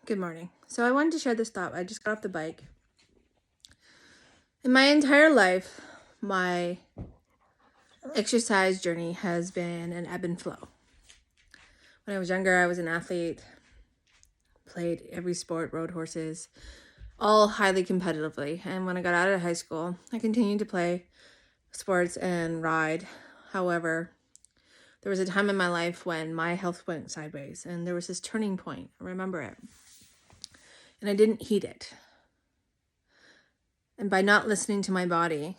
Good morning. So I wanted to share this thought. I just got off the bike. In my entire life, my exercise journey has been an ebb and flow. When I was younger, I was an athlete, played every sport, rode horses, all highly competitively. And when I got out of high school, I continued to play sports and ride. However, there was a time in my life when my health went sideways, and there was this turning point. I remember it. And I didn't heed it. And by not listening to my body,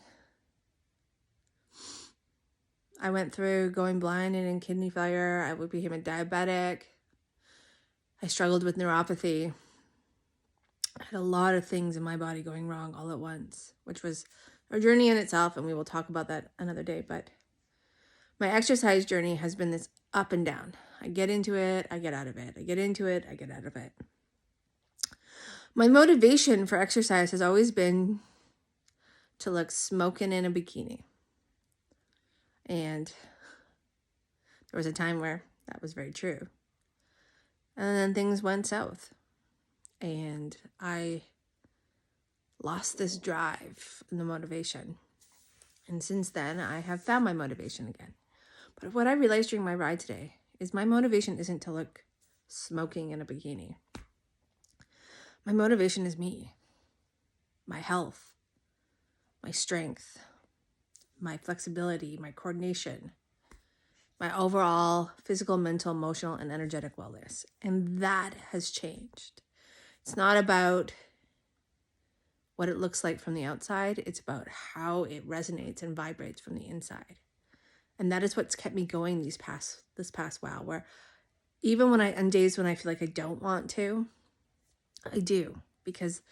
I went through going blind and in kidney failure. I became a diabetic. I struggled with neuropathy. I had a lot of things in my body going wrong all at once, which was a journey in itself, and we will talk about that another day. But my exercise journey has been this up and down. I get into it, I get out of it. I get into it, I get out of it. My motivation for exercise has always been to look smoking in a bikini. And there was a time where that was very true. And then things went south. And I lost this drive and the motivation. And since then, I have found my motivation again. But what I realized during my ride today is my motivation isn't to look smoking in a bikini. My motivation is me, my health, my strength, my flexibility, my coordination, my overall physical, mental, emotional, and energetic wellness. And that has changed. It's not about what it looks like from the outside. It's about how it resonates and vibrates from the inside. And that is what's kept me going this past while, where even on days when I feel like I don't want to, I do. Because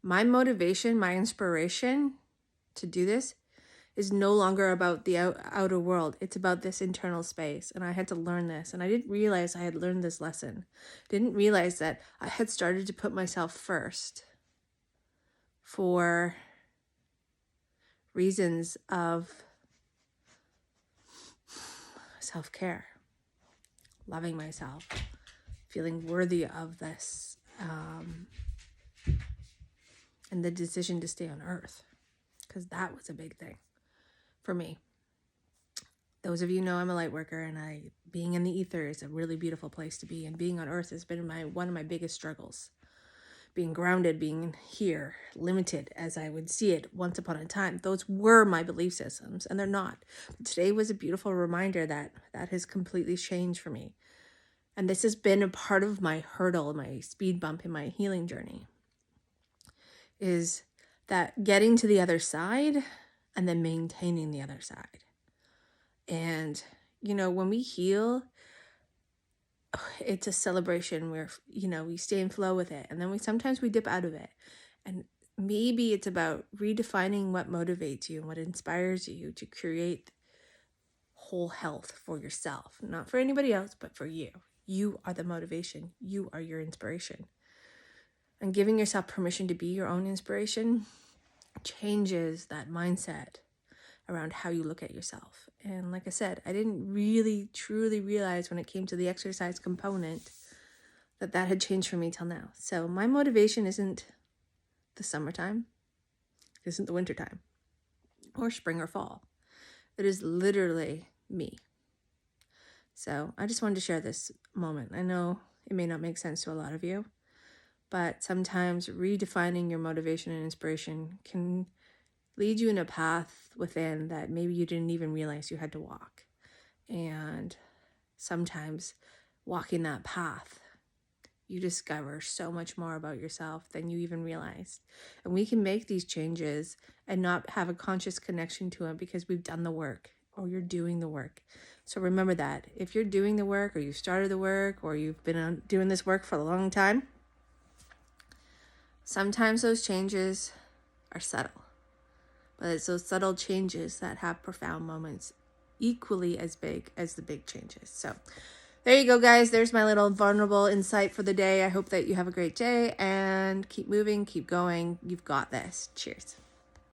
my motivation, my inspiration to do this is no longer about the outer world. It's about this internal space. And I had to learn this. And I didn't realize I had learned this lesson. Didn't realize that I had started to put myself first for reasons of self-care, loving myself, feeling worthy of this, and the decision to stay on earth, because that was a big thing for me. Those of you know I'm a light worker, and being in the ether is a really beautiful place to be, and being on earth has been one of my biggest struggles. Being grounded, being here, limited as I would see it once upon a time. Those were my belief systems, and they're not. But today was a beautiful reminder that has completely changed for me. And this has been a part of my hurdle, my speed bump in my healing journey, is that getting to the other side and then maintaining the other side. And, when we heal, it's a celebration where, we stay in flow with it. And then sometimes we dip out of it. And maybe it's about redefining what motivates you and what inspires you to create whole health for yourself. Not for anybody else, but for you. You are the motivation. You are your inspiration. And giving yourself permission to be your own inspiration changes that mindset around how you look at yourself. And like I said, I didn't really truly realize when it came to the exercise component that had changed for me till now. So my motivation isn't the summertime, isn't the wintertime, or spring or fall. It is literally me. So I just wanted to share this moment. I know it may not make sense to a lot of you, but sometimes redefining your motivation and inspiration can lead you in a path within that maybe you didn't even realize you had to walk. And sometimes walking that path, you discover so much more about yourself than you even realized. And we can make these changes and not have a conscious connection to it because we've done the work, or you're doing the work. So remember that if you're doing the work, or you've started the work, or you've been doing this work for a long time, sometimes those changes are subtle. But it's those subtle changes that have profound moments, equally as big as the big changes. So there you go, guys. There's my little vulnerable insight for the day. I hope that you have a great day and keep moving, keep going. You've got this. Cheers.